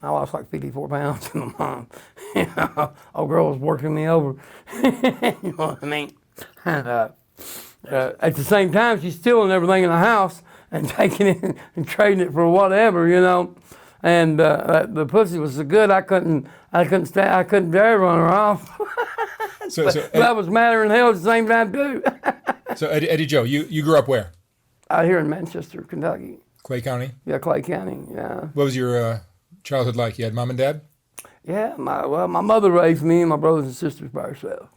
I lost like 54 pounds in a month. Old girl was working me over. You know what I mean? And at the same time, she's stealing everything in the house and taking it and trading it for whatever, And the pussy was so good, I couldn't dare run her off. But I was madder than hell at the same time too. So Eddie Joe, you grew up where? Out here in Manchester, Kentucky. Clay County? Yeah, Clay County, yeah. What was your childhood like? You had mom and dad? Yeah, my mother raised me and my brothers and sisters by herself.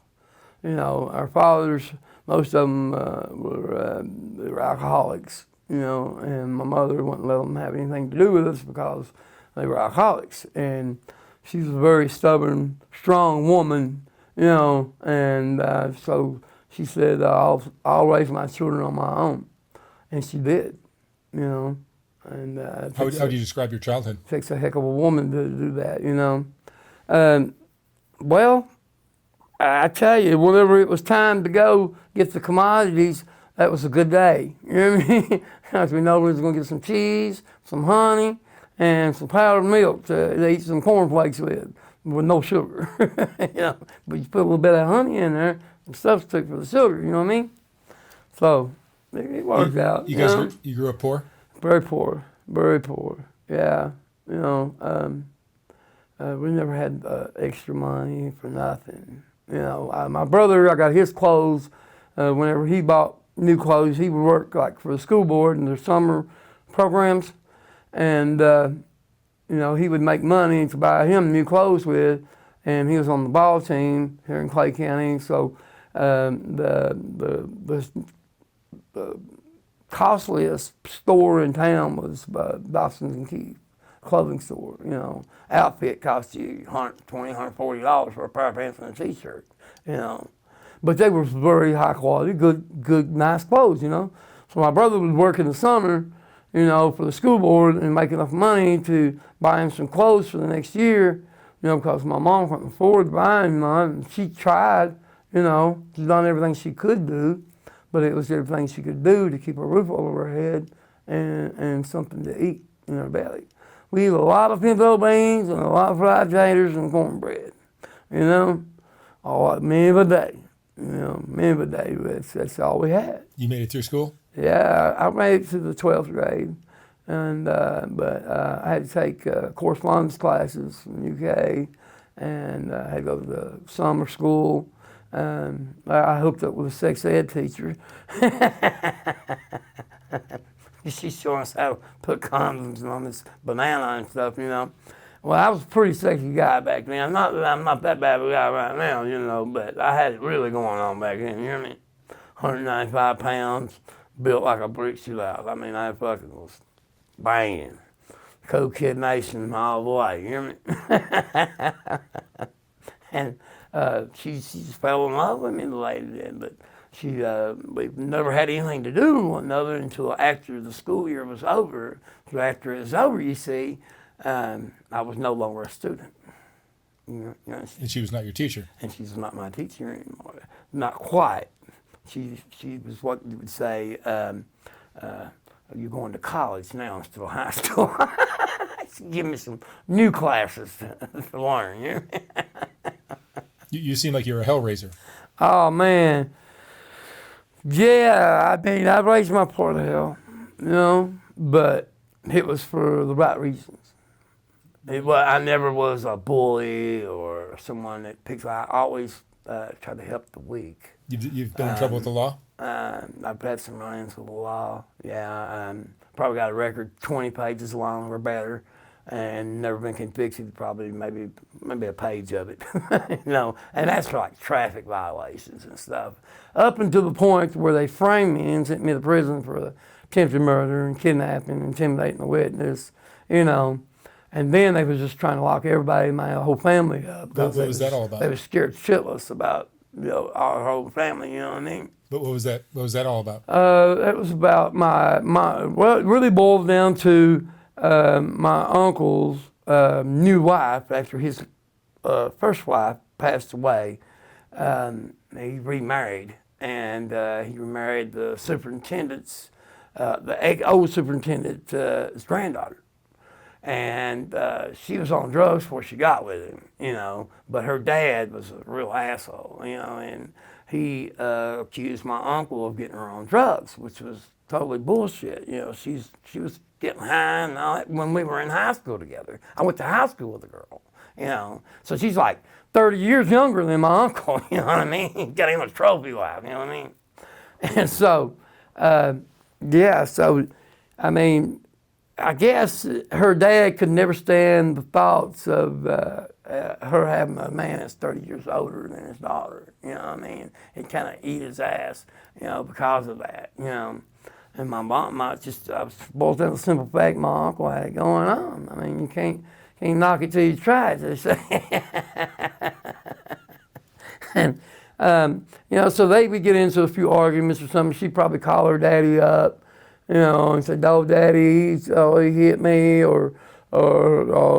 Our fathers, most of them were alcoholics, and my mother wouldn't let them have anything to do with us because they were alcoholics. And she was a very stubborn, strong woman, and so she said, I'll raise my children on my own. And she did, And How do you describe your childhood? Takes a heck of a woman to do that, Well, I tell you, whenever it was time to go get the commodities, that was a good day. You know what I mean? Because we know we was going to get some cheese, some honey, and some powdered milk to eat some cornflakes with no sugar. But you put a little bit of honey in there and substitute for the sugar. You know what I mean? So it worked out. You guys, you grew up poor? Very poor, very poor. Yeah, we never had extra money for nothing. My brother, I got his clothes. Whenever he bought new clothes, he would work like for the school board in their summer programs, and he would make money to buy him new clothes with. And he was on the ball team here in Clay County, so the costliest store in town was Dawson's and Keith clothing store. Outfit cost you $120, $140 for a pair of pants and a t-shirt. But they were very high quality, good, nice clothes. So my brother would work in the summer, for the school board and make enough money to buy him some clothes for the next year. Because my mom couldn't afford to buy him none. She tried, she's done everything she could do. But it was everything she could do to keep a roof over her head and something to eat in her belly. We eat a lot of pinto beans and a lot of fried taters and cornbread, many of a day, many of a day. That's all we had. You made it through school? Yeah, I made it to the 12th grade, and but I had to take correspondence classes in the UK, and I had to go to the summer school. I hooked up with a sex ed teacher. She's showing us how to put condoms on this banana and stuff, Well, I was a pretty sexy guy back then. I'm not that bad of a guy right now, but I had it really going on back then, you hear me? 195 pounds, built like a brick shit out. I fucking was banging. Co-kid nation all the way, you hear me? And she just fell in love with me, the lady did, but we never had anything to do with one another until after the school year was over. So after it was over, you see, I was no longer a student. And she was not your teacher? And she's not my teacher anymore. Not quite. She was what you would say, you're going to college now instead of high school. She gave me some new classes to learn. You seem like you're a hellraiser. Oh, man. Yeah, I raised my part of hell, but it was for the right reasons. I never was a bully or someone that picks. I always try to help the weak. You've been in trouble with the law? I've had some run-ins with the law, yeah. Probably got a record 20 pages long or better. And never been convicted, probably maybe a page of it, and that's like traffic violations and stuff. Up until the point where they framed me and sent me to prison for attempted murder and kidnapping, intimidating a witness, and then they was just trying to lock everybody, my whole family up. What was that all about? They was scared shitless about our whole family, you know what I mean? But what was that all about? It was about well, it really boiled down to my uncle's new wife, after his first wife passed away. He remarried, and he remarried the superintendent's, the old superintendent's granddaughter. And she was on drugs before she got with him, you know. But her dad was a real asshole, you know, and he accused my uncle of getting her on drugs, which was totally bullshit. You know, she was getting high and all that when we were in high school together. I went to high school with the girl, you know. So she's like 30 years younger than my uncle, you know what I mean? Got him a trophy wife, you know what I mean? And so, yeah, so, I mean, I guess her dad could never stand the thoughts of her having a man that's 30 years older than his daughter, you know what I mean? It kind of eat his ass, you know, because of that, you know. And my mom, I was boiled down to the simple fact my uncle had it going on. I mean, you can't knock it till you try it, they say. And, you know, so they would get into a few arguments or something. She'd probably call her daddy up, you know, and say, "No, daddy, he hit me," or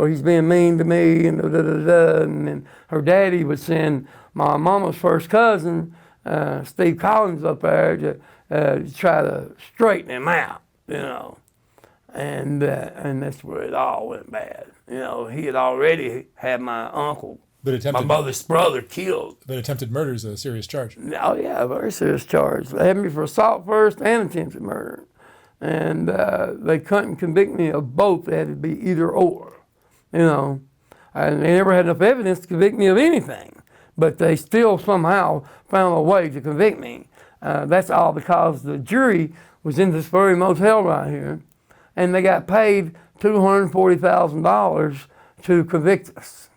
he's being mean to me, and da da da da. And then her daddy would send my mama's first cousin, Steve Collins, up there to try to straighten him out, you know. And that's where it all went bad. You know, he had already had my uncle, my mother's brother, killed. But attempted murder is a serious charge. Oh yeah, a very serious charge. They had me for assault first and attempted murder. And they couldn't convict me of both. They had to be either or, you know. And they never had enough evidence to convict me of anything. But they still somehow found a way to convict me. That's all because the jury was in this very motel right here. And they got paid $240,000 to convict us.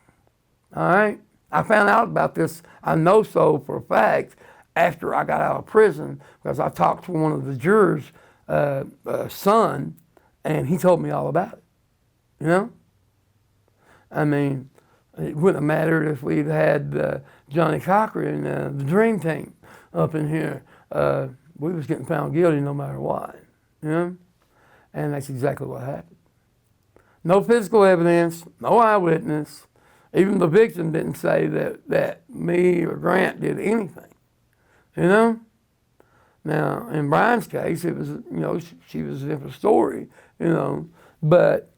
All right? I found out about this, I know so for a fact, after I got out of prison, because I talked to one of the jurors' son, and he told me all about it, you know? I mean, it wouldn't have mattered if we'd had Johnny Cochran, the Dream Team, up in here. We was getting found guilty no matter what, you know? And that's exactly what happened. No physical evidence, no eyewitness. Even the victim didn't say that me or Grant did anything, you know? Now, in Brian's case, it was, you know, she was a different story, you know, but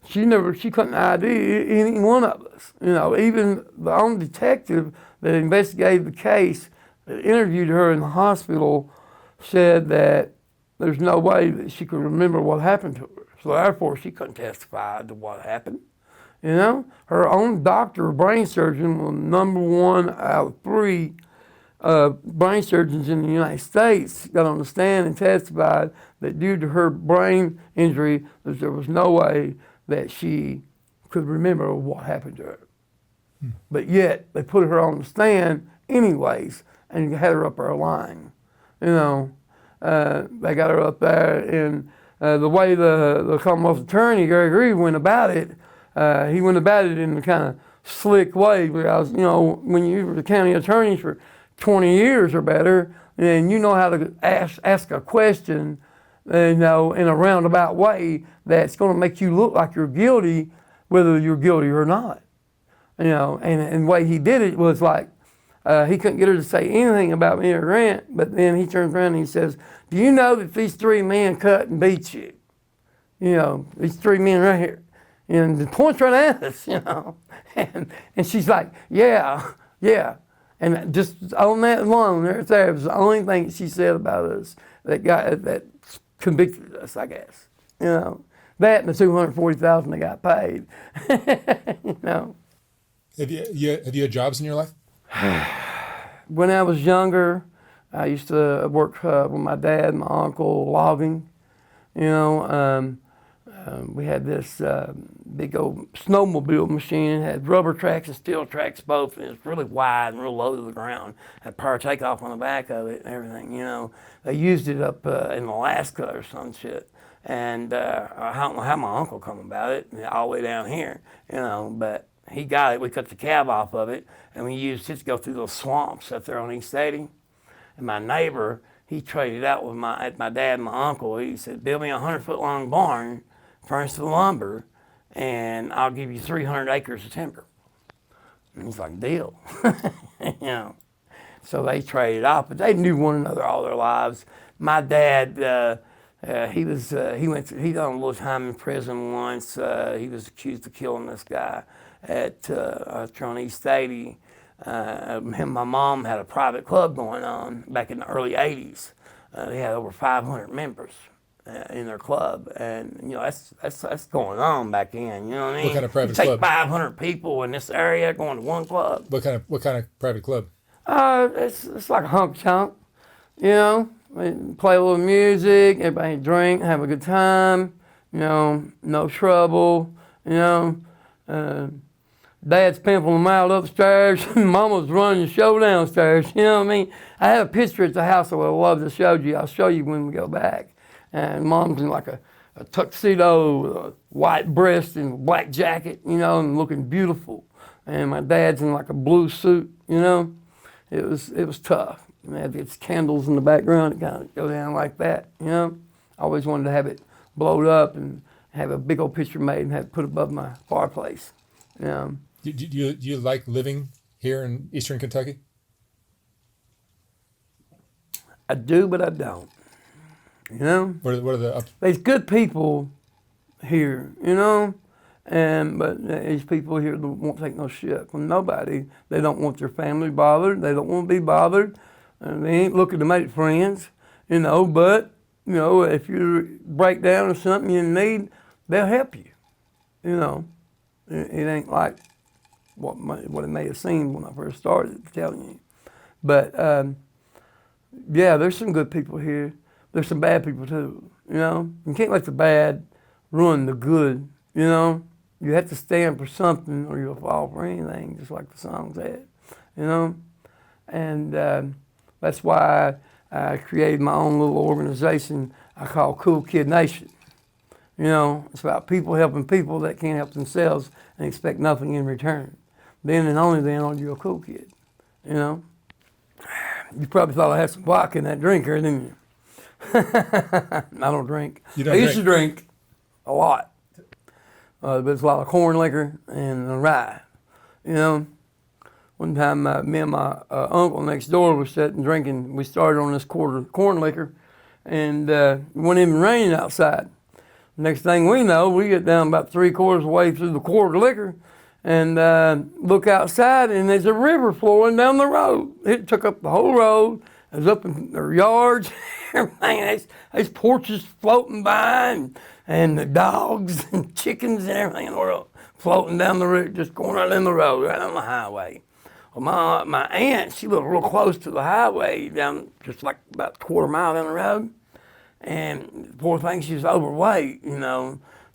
she couldn't ID any one of us, you know. Even the own detective that investigated the case, that interviewed her in the hospital, said that there's no way that she could remember what happened to her. So therefore, she couldn't testify to what happened. You know, her own doctor, brain surgeon, was #1 out of 3 brain surgeons in the United States, got on the stand and testified that due to her brain injury, that there was no way that she could remember what happened to her. But yet, they put her on the stand anyways and had her up there lying. You know, they got her up there, and the way the Commonwealth Attorney, Gary Reeve, went about it, he went about it in a kind of slick way, because, you know, when you were the county attorney for 20 years or better, then you know how to ask a question, you know, in a roundabout way that's going to make you look like you're guilty, whether you're guilty or not. You know, and the way he did it was like, he couldn't get her to say anything about me or Grant, but then he turns around and he says, "Do you know that these 3 men cut and beat you? You know, these 3 men right here." And the point's right at us, you know. And she's like, yeah. And just on that alone, right there, it was the only thing she said about us that convicted us, I guess. You know, that and the $240,000 they got paid. You know. Have you had jobs in your life? When I was younger, I used to work with my dad and my uncle logging. You know, we had this big old snowmobile machine. It had rubber tracks and steel tracks both, and it's really wide and real low to the ground. Had power takeoff on the back of it and everything, you know. They used it up in Alaska or some shit. And I don't know how my uncle come about it, all the way down here, you know, but he got it. We cut the cab off of it, and we used it to go through those swamps up there on East 80. And my neighbor, he traded out with my dad and my uncle. He said, "Build me a 100-foot long barn, furnish the lumber, and I'll give you 300 acres of timber." And he's like, "Deal." You know. So they traded off, but they knew one another all their lives. My dad, He done a little time in prison once. He was accused of killing this guy at on East 80. Him and my mom had a private club going on back in the early 80s. They had over 500 members in their club, and that's going on back then. You know what I mean? What kind of private you take club? 500 people in this area going to one club. What kind of private club? It's like a honky tonk. We play a little music, everybody drink, have a good time. No trouble. Dad's pimping them out upstairs, Mama's running the show downstairs. You know what I mean? I have a picture at the house I would love to show you. I'll show you when we go back. And Mom's in like a tuxedo with a white breast and a black jacket, and looking beautiful. And my dad's in like a blue suit, It was tough. They had these candles in the background that kind of go down like that, I always wanted to have it blowed up and have a big old picture made and have it put above my fireplace. Do you like living here in Eastern Kentucky? I do, but I don't. What are the There's good people here, but these people here won't take no shit from nobody. They don't want their family bothered. They don't want to be bothered. They ain't looking to make friends, but, if you break down or something you need, they'll help you, It ain't like what it may have seemed when I first started telling you. But, there's some good people here. There's some bad people too, You can't let the bad ruin the good, You have to stand for something or you'll fall for anything, just like the song said, And that's why I created my own little organization I call Cool Kid Nation. It's about people helping people that can't help themselves and expect nothing in return. Then and only then are you a cool kid, You probably thought I had some vodka in that drink here, didn't you? I don't drink. You don't I used to drink a lot. But it's a lot of corn liquor and rye, One time, me and my uncle next door were sitting drinking. We started on this quart of corn liquor, and it wasn't even raining outside. Next thing we know, we get down about 3/4 of the way through the quart of liquor and look outside, and there's a river flowing down the road. It took up the whole road. It was up in their yards, everything. There's porches floating by, and the dogs and chickens and everything in the world floating down the river, just going right in the road, right on the highway. Well, my aunt, she lived real close to the highway, down just like about a 1/4 mile down the road. And poor thing, she was overweight,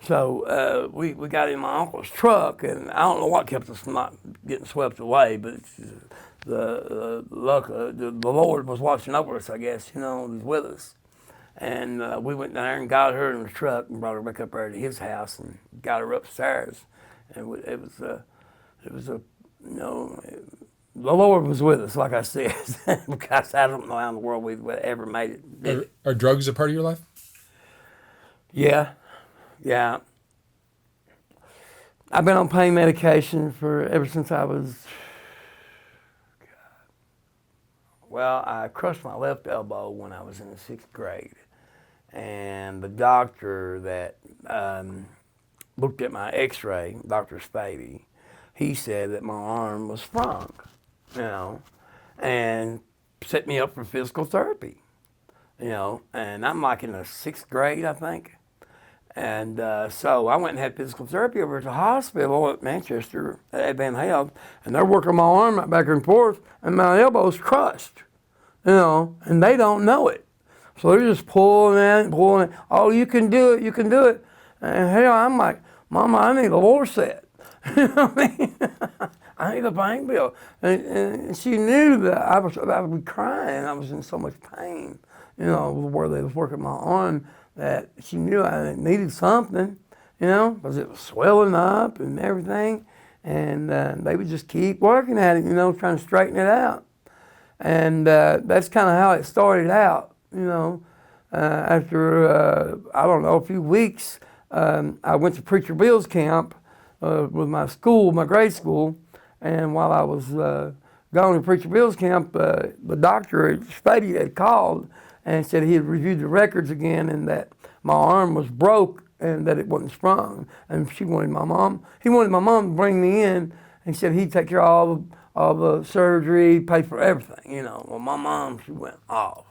So we got in my uncle's truck, and I don't know what kept us from not getting swept away, but the luck, the Lord was watching over us, I guess, He was with us. And we went down there and got her in the truck and brought her back up there to his house and got her upstairs. And the Lord was with us, like I said, because I don't know how in the world we've ever made it. Are drugs a part of your life? Yeah. I've been on pain medication ever since I was, I crushed my left elbow when I was in the 6th grade. And the doctor that looked at my x-ray, Dr. Spady, he said that my arm was sprung, and set me up for physical therapy, and I'm like in the 6th grade, I think. And so I went and had physical therapy over at the hospital at Manchester at Van Health, and they're working my arm right back and forth, and my elbow's crushed, and they don't know it. So they're just pulling it. Oh, you can do it, And hell, I'm like, Mama, I need a Lorset. You know what I mean? I need a pain pill. And she knew that I would be crying. I was in so much pain, where they was working my arm, that she knew I needed something, because it was swelling up and everything. And they would just keep working at it, trying to straighten it out. And that's kind of how it started out, After, a few weeks, I went to Preacher Bill's camp with my grade school. And while I was going to Preacher Bill's camp, the doctor at Spady had called, and said he had reviewed the records again and that my arm was broke and that it wasn't sprung. And he wanted my mom to bring me in and said he'd take care of all the surgery, pay for everything, you know. Well, my mom, she went off.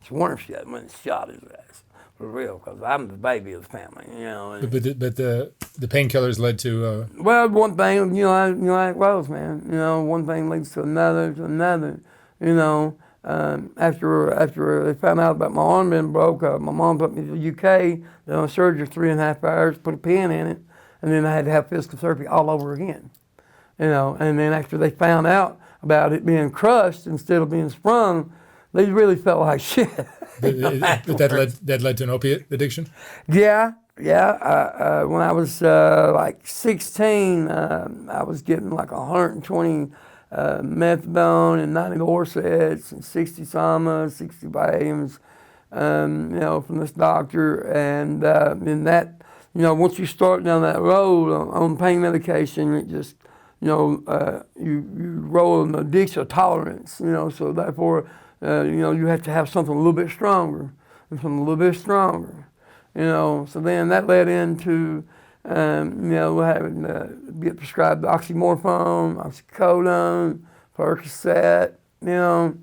She wondered if she had went and shot his ass, for real, because I'm the baby of the family, you know. But the painkillers led to. Well, one thing, you know how it goes, man. You know, one thing leads to another, you know. After they found out about my arm being broke, my mom took me to the UK, did a surgery 3.5 hours, put a pin in it, and then I had to have physical therapy all over again. You know, and then after they found out about it being crushed instead of being sprung, they really felt like shit. But that led to an opiate addiction? Yeah. When I was like 16, I was getting like 120 methadone and 90 Lorcets and 60 Samas, 60 Valiums, you know, from this doctor. And in that, you know, once you start down that road on pain medication, it just, you know, you roll an addiction tolerance, you know, so therefore, you know, you have to have something a little bit stronger and something a little bit stronger, you know. So then that led into, you know, having to get prescribed oxymorphone, oxycodone, Percocet, you know.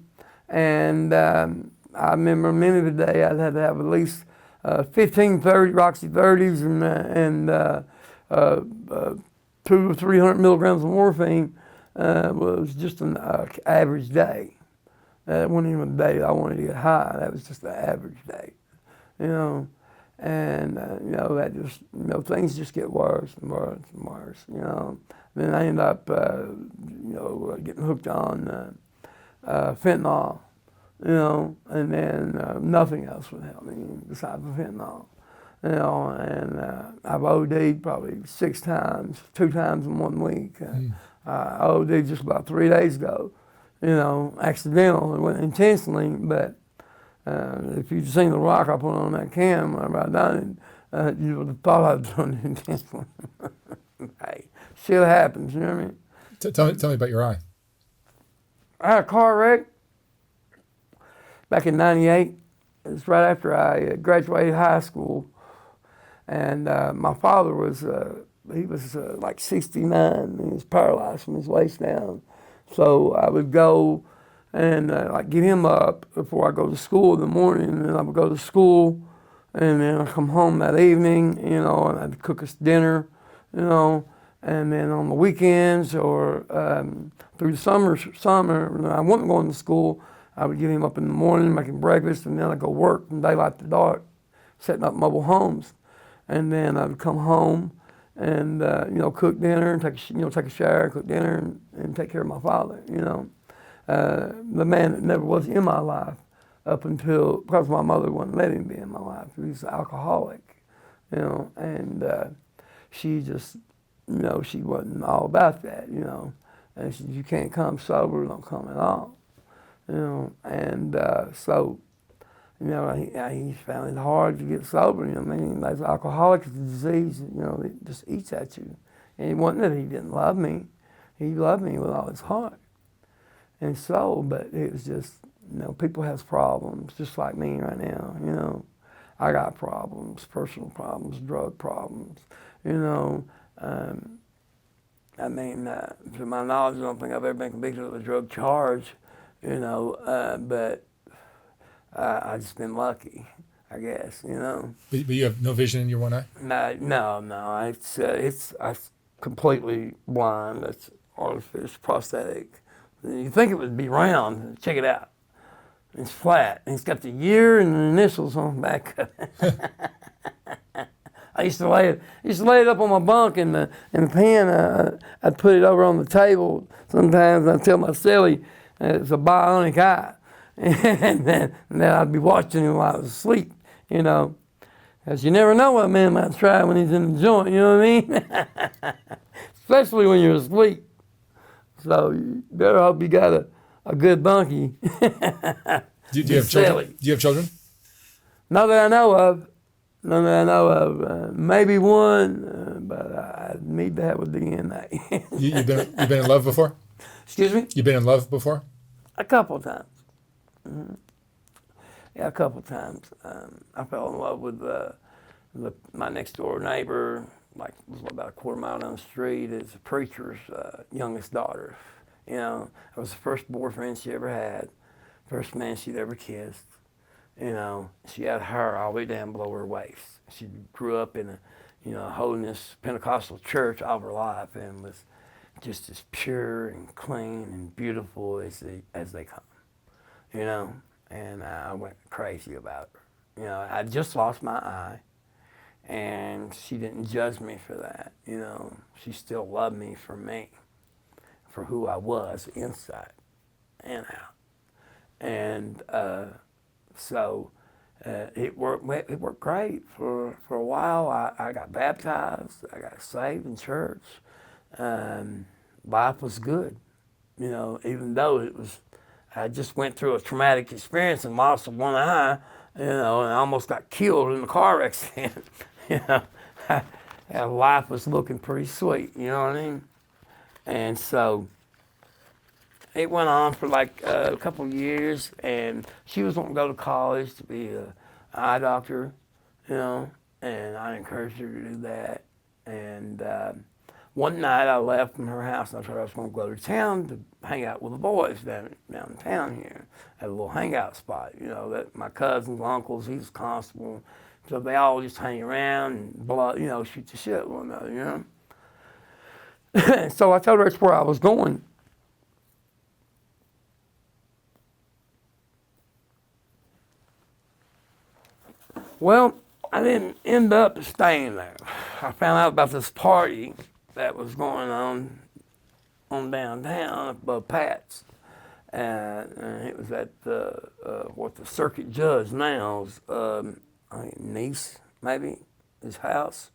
And I remember many of the day I'd had to have at least 15, 30 Roxy 30s and 200 or 300 milligrams of morphine was just an average day. That wasn't even a day I wanted to get high. That was just an average day, you know. And, you know, that just, you know, things just get worse and worse and worse, you know. Then I ended up, you know, getting hooked on fentanyl, you know, and then nothing else would help me besides the fentanyl. You know, and I've OD'd probably 6 times, 2 times in 1 week. I OD'd just about 3 days ago, you know, accidental. It wasn't intentionally, but if you'd seen the rock I put on that can whenever I done it, you would have thought I'd done it intentionally. Hey, shit happens, you know what I mean? Tell me about your eye. I had a car wreck back in '98. It was right after I graduated high school. And my father was, he was like 69. He was paralyzed from his waist down. So I would go and like get him up before I go to school in the morning. And then I would go to school and then I'd come home that evening, you know, and I'd cook us dinner, you know. And then on the weekends or through the summer, when I wasn't going to school, I would get him up in the morning, making breakfast, and then I'd go work from daylight to dark, setting up mobile homes. And then I'd come home and, you know, cook dinner and take a shower, cook dinner and take care of my father, you know. The man that never was in my life up until, because my mother wouldn't let him be in my life. He was an alcoholic, you know, and she just, you know, she wasn't all about that, you know. And she said, you can't come sober, don't come at all, you know. And so, you know, he found it hard to get sober. You know what I mean? As alcoholic is a disease, you know, it just eats at you. And it wasn't that he didn't love me. He loved me with all his heart and soul, but it was just, you know, people have problems just like me right now, you know. I got problems, personal problems, drug problems, you know. I mean, to my knowledge, I don't think I've ever been convicted of a drug charge, you know, but I just been lucky, I guess, you know. But you have no vision in your one eye? No. It's completely blind. It's artificial prosthetic. You think it would be round? Check it out. It's flat. And it's got the year and the initials on the back of it. I used to lay it up on my bunk in the pen. I'd put it over on the table. Sometimes I'd tell my cellie it's a bionic eye. And then I'd be watching him while I was asleep, you know. Because you never know what a man might try when he's in the joint, you know what I mean? Especially when you're asleep. So you better hope you got a good bunkie. Do you have children? Do you have children? Not that I know of. None that I know of. Maybe one, but I need to have a DNA. You've been in love before? Excuse me? You've been in love before? A couple of times. Mm-hmm. Yeah, a couple times. I fell in love with my next door neighbor, like was about a quarter mile down the street. It's a preacher's youngest daughter. You know, it was the first boyfriend she ever had, first man she'd ever kissed. You know, she had hair all the way down below her waist. She grew up in a, holiness Pentecostal church all her life and was just as pure and clean and beautiful as they come. You know, and I went crazy about her. You know, I just lost my eye, and she didn't judge me for that. You know, she still loved me, for who I was inside and out. And so it worked great for a while. I got baptized. I got saved in church. Life was good, you know, even though I just went through a traumatic experience and lost one eye, you know, and I almost got killed in a car accident. You know, life was looking pretty sweet, you know what I mean? And so it went on for like a couple of years, and she was wanting to go to college to be an eye doctor, you know, and I encouraged her to do that. And one night I left from her house, and I told her I was going to go to town to hang out with the boys down in town here at a little hangout spot. You know, that my cousins, uncles, he was a constable, so they all just hang around and shoot the shit with one another, you know. So I told her that's where I was going. Well, I didn't end up staying there. I found out about this party that was going on downtown above Pat's. And it was at what the circuit judge now's niece, maybe, his house.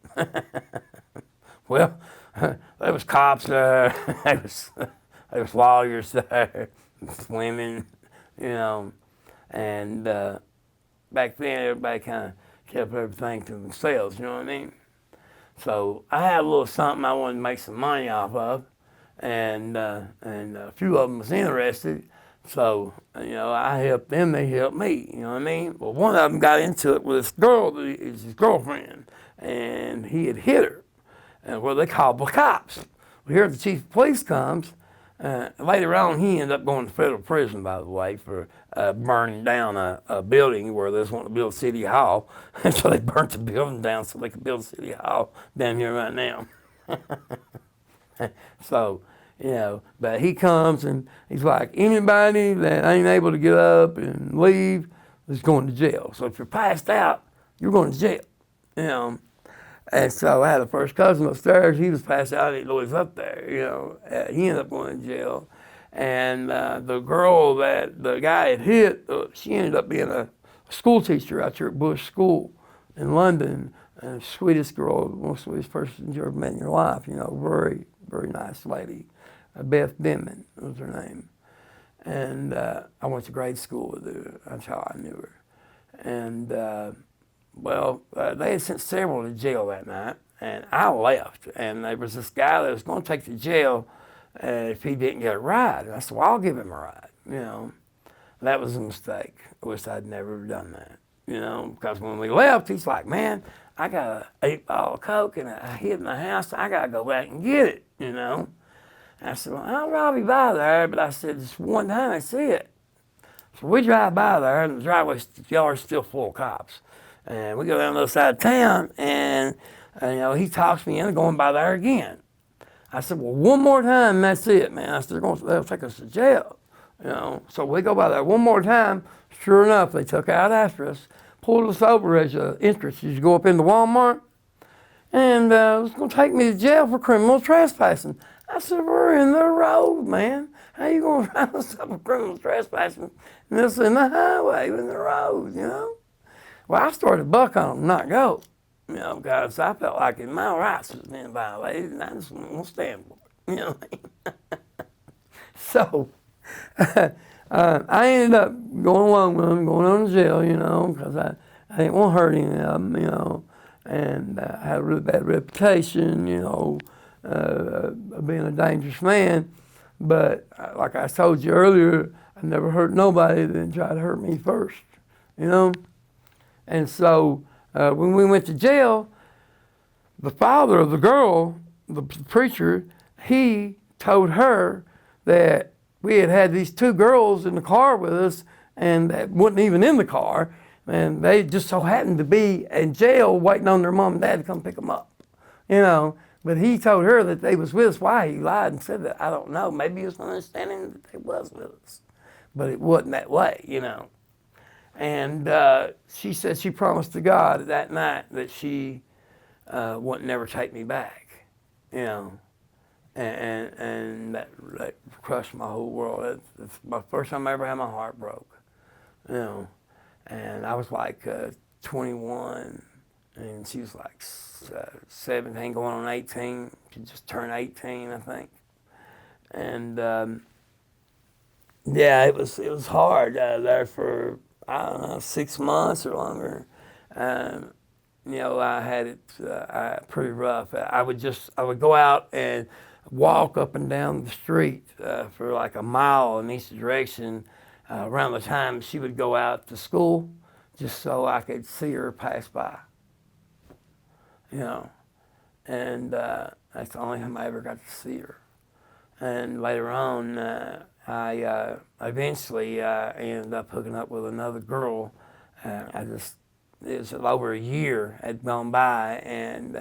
Well, there was cops there. there was lawyers there, women, you know, and back then everybody kind of kept everything to themselves, you know what I mean? So I had a little something I wanted to make some money off of, and a few of them was interested. So, you know, I helped them, they helped me, you know what I mean? Well, one of them got into it with this girl that is his girlfriend, and he had hit her. And well, they called the cops. Well, here the chief of police comes. Later on, he ended up going to federal prison, by the way, for burning down a building where they was wanting to build City Hall. And so they burnt the building down so they could build City Hall down here right now. So, you know, but he comes and he's like, anybody that ain't able to get up and leave is going to jail. So if you're passed out, you're going to jail, you know. And so I had a first cousin upstairs. He was passed out. He was up there, you know. He ended up going to jail. And the girl that the guy had hit, she ended up being a school teacher out here at Bush School in London. And the sweetest girl, most sweetest person you ever met in your life, you know, very, very nice lady. Beth Denman was her name. And I went to grade school with her. That's how I knew her. And they had sent several to jail that night, and I left. And there was this guy that was going to take to jail if he didn't get a ride. And I said, well, I'll give him a ride, you know. That was a mistake. I wish I'd never done that, you know, because when we left, he's like, man, I got an 8-ball of Coke, and I hid in the house. I got to go back and get it, you know. And I said, well, I'll probably by there, but I said, just one time I see it. So we drive by there, and the driveway yard's still full of cops. And we go down the other side of town, and you know, he talks me into going by there again. I said, well, one more time, and that's it, man. I said, they'll take us to jail, you know. So we go by there one more time. Sure enough, they took out after us, pulled us over as an entrance as you go up into Walmart, and it was going to take me to jail for criminal trespassing. I said, we're in the road, man. How you going to round us up for criminal trespassing? And this in the highway, in the road, you know. Well, I started to buck on them, not go, you know, because I felt like my rights was being violated, and I just won't stand for it, you know what I mean? So I ended up going along with them, going on to jail, you know, because I didn't want to hurt any of them, you know, and I had a really bad reputation, you know, of being a dangerous man. But like I told you earlier, I never hurt nobody that tried to hurt me first. you know. And so when we went to jail, the father of the girl, the preacher, he told her that we had these two girls in the car with us and that wasn't even in the car, and they just so happened to be in jail waiting on their mom and dad to come pick them up, you know. But he told her that they was with us. Why he lied and said that, I don't know. Maybe he was understanding that they was with us, but it wasn't that way, you know. And she said she promised to God that night that she wouldn't never take me back, you know. And that crushed my whole world. It's my first time I ever had my heart broke, you know. And I was like 21, and she was like 17, going on 18. She just turned 18, I think. And yeah, it was hard there for, I don't know, 6 months or longer. You know, I had it pretty rough. I would go out and walk up and down the street for like a mile in each direction around the time she would go out to school, just so I could see her pass by. You know, and that's the only time I ever got to see her. And later on, I eventually ended up hooking up with another girl. It was over a year had gone by, and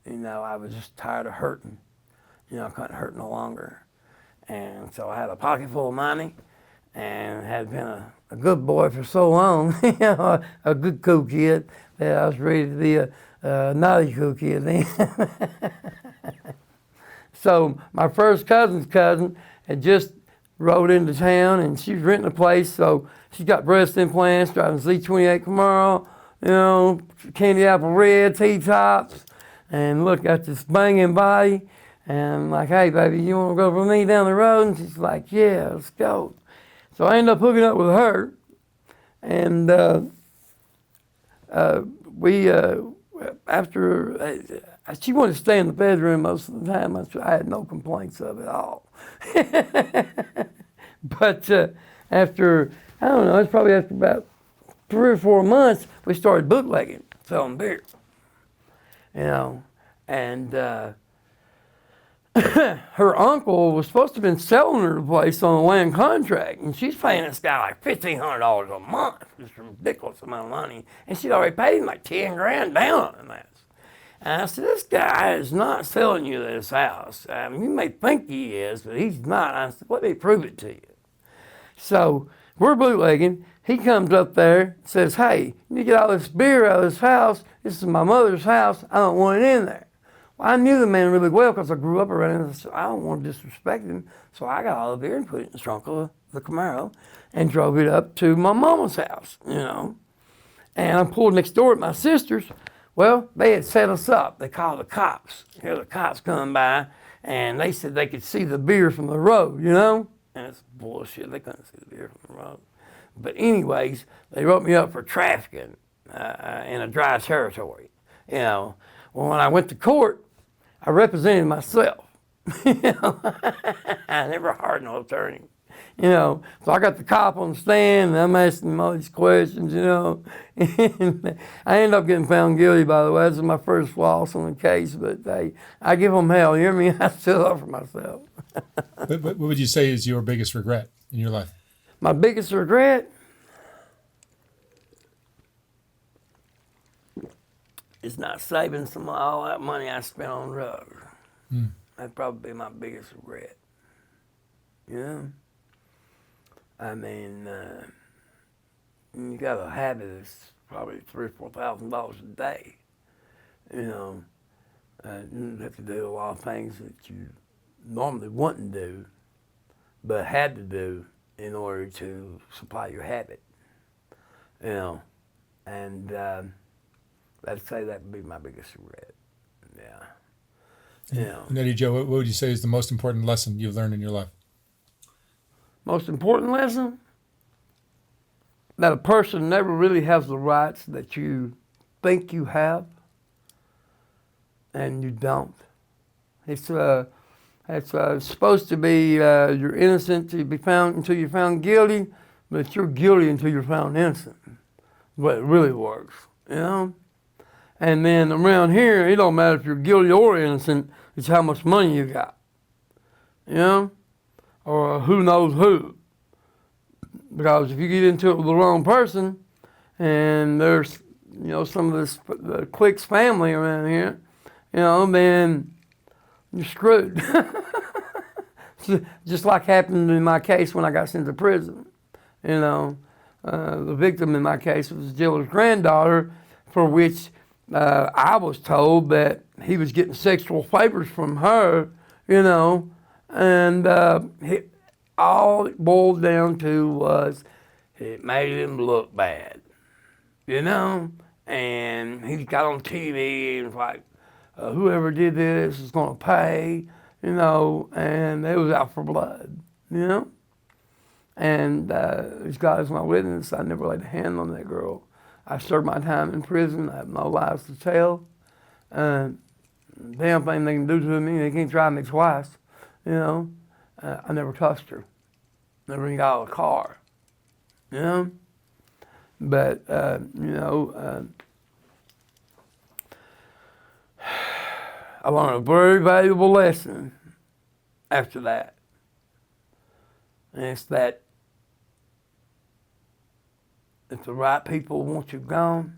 you know, I was just tired of hurting. You know, I couldn't hurt no longer. And so I had a pocket full of money and had been a good boy for so long, you know, a good cool kid, that I was ready to be a naughty cool kid then. So my first cousin's cousin had just rode into town, and she was renting a place, so she got breast implants, driving Z28 Camaro, you know, candy apple red, T-tops, and look, got this banging body. And I'm like, hey, baby, you want to go with me down the road? And she's like, yeah, let's go. So I ended up hooking up with her. And after, she wanted to stay in the bedroom most of the time. I had no complaints of it all. But after, I don't know, it's probably after about 3 or 4 months, we started bootlegging, selling beer. You know, and her uncle was supposed to have been selling her the place on a land contract, and she's paying this guy like $1,500 a month, just a ridiculous amount of money, and she'd already paid him like 10 grand down on that. And I said, this guy is not selling you this house. I mean, you may think he is, but he's not. I said, let me prove it to you. So we're bootlegging. He comes up there and says, hey, you need to get all this beer out of this house. This is my mother's house. I don't want it in there. Well, I knew the man really well because I grew up around him. So I don't want to disrespect him. So I got all the beer and put it in the trunk of the Camaro and drove it up to my mama's house, you know. And I pulled next door at my sister's. Well, they had set us up. They called the cops. Here the cops coming by, and they said they could see the beer from the road, you know. And it's bullshit. They couldn't see the beer from the road. But anyways, they wrote me up for trafficking in a dry territory, you know. Well, when I went to court, I represented myself. You know, I never hired no attorney. You know, so I got the cop on the stand, and I'm asking him all these questions, you know. And I ended up getting found guilty, by the way. This is my first loss on the case, but hey, I give them hell. You hear me? I stood up for myself. But what would you say is your biggest regret in your life? My biggest regret is not saving some of all that money I spent on drugs. That'd probably be my biggest regret. You know? I mean, you got a habit that's probably $3,000 or $4,000 a day. You know, you have to do a lot of things that you normally wouldn't do, but had to do in order to supply your habit. You know, and I'd say that would be my biggest regret. Yeah. You know. And Eddie Joe, what would you say is the most important lesson you've learned in your life? Most important lesson? That a person never really has the rights that you think you have, and you don't. It's supposed to be you're innocent until you're found guilty, but you're guilty until you're found innocent. but it really works, you know? And then around here, it don't matter if you're guilty or innocent, it's how much money you got, you know? Or who knows who. Because if you get into it with the wrong person, and there's, you know, some of this, the clique's family around here, you know, then you're screwed. Just like happened in my case when I got sent to prison. You know, the victim in my case was the jailer's granddaughter, for which I was told that he was getting sexual favors from her, you know, and all it boiled down to was it made him look bad, you know, and he got on TV and was like, whoever did this is going to pay, you know, and it was out for blood, you know. And these guys, my witness, I never laid a hand on that girl. I served my time in prison. I have no lies to tell. Damn thing they can do to me, they can't try me twice, you know. I never touched her. Never even got out of the car, you know. But, you know, I learned a very valuable lesson after that. And it's that if the right people want you gone,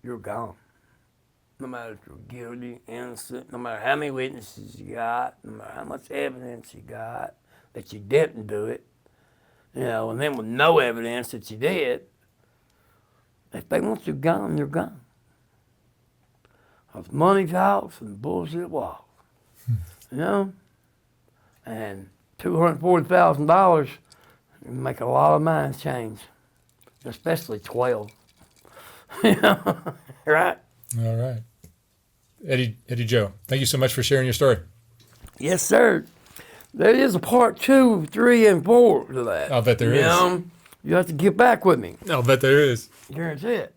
you're gone. No matter if you're guilty, innocent, no matter how many witnesses you got, no matter how much evidence you got that you didn't do it, you know, and then with no evidence that you did, if they want you gone, you're gone. Because money talks and bullshit walks, you know? And $240,000 can make a lot of minds change, especially 12. You know, right? All right. Eddie Joe, thank you so much for sharing your story. Yes, sir. There is a part 2, 3, and 4 to that. I'll bet there is. You have to get back with me. I'll bet there is. Guarantee it.